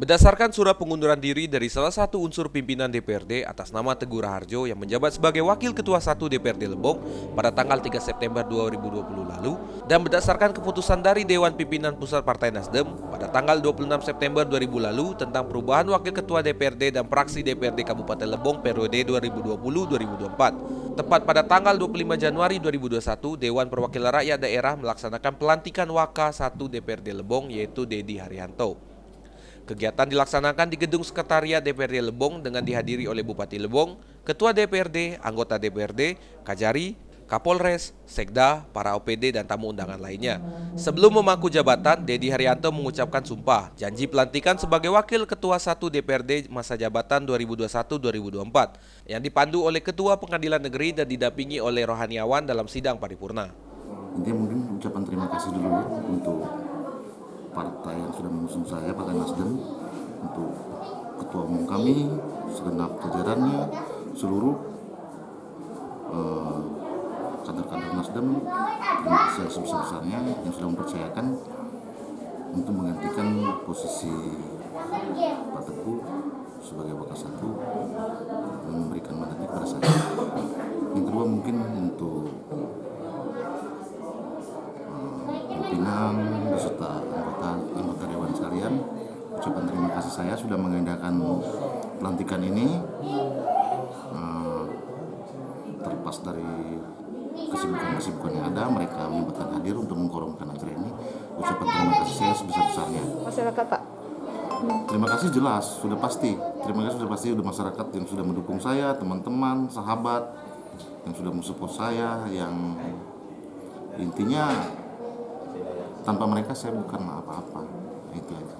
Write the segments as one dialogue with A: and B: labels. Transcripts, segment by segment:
A: Berdasarkan surat pengunduran diri dari salah satu unsur pimpinan DPRD atas nama Teguh Raharjo yang menjabat sebagai Wakil Ketua 1 DPRD Lebong pada tanggal 3 September 2020 lalu, dan berdasarkan keputusan dari Dewan Pimpinan Pusat Partai Nasdem pada tanggal 26 September 2000 lalu tentang perubahan Wakil Ketua DPRD dan Praksi DPRD Kabupaten Lebong periode 2020-2024. Tepat pada tanggal 25 Januari 2021, Dewan Perwakilan Rakyat Daerah melaksanakan pelantikan Waka 1 DPRD Lebong yaitu Dedi Haryanto. Kegiatan dilaksanakan di Gedung Sekretariat DPRD Lebong dengan dihadiri oleh Bupati Lebong, Ketua DPRD, anggota DPRD, Kajari, Kapolres, Sekda, para OPD, dan tamu undangan lainnya. Sebelum memangku jabatan, Dedi Haryanto mengucapkan sumpah, janji pelantikan sebagai Wakil Ketua 1 DPRD masa jabatan 2021-2024, yang dipandu oleh Ketua Pengadilan Negeri dan didampingi oleh rohaniawan dalam sidang paripurna.
B: Intinya mungkin ucapan terima kasih dulu ya untuk partai yang sudah mengusung saya, Partai Nasdem, untuk ketua umum kami, segenap jajarannya, seluruh kader-kader Nasdem. Terima kasih yang sebesar-besarnya yang sudah mempercayakan untuk menggantikan posisi Pak Teguh sebagai Waka 1 dan memberikan mandatnya kepada saya. Yang kedua mungkin untuk pimpinan beserta anggota dewan sekalian, ucapan terima kasih saya sudah mengendahkan pelantikan ini. Terlepas dari kesibukan yang ada, mereka menyempatkan hadir untuk mengkorongkan acara ini. Ucapan terima kasih saya sebesar-besarnya.
C: Masyarakat, Pak.
B: Terima kasih jelas, sudah pasti. Terima kasih sudah pasti udah masyarakat yang sudah mendukung saya, teman-teman, sahabat yang sudah mensupport saya, yang intinya tanpa mereka saya bukan apa-apa. Itu aja.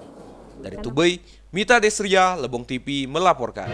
A: Dari Tubai, Mita Desria, Lebong TV melaporkan.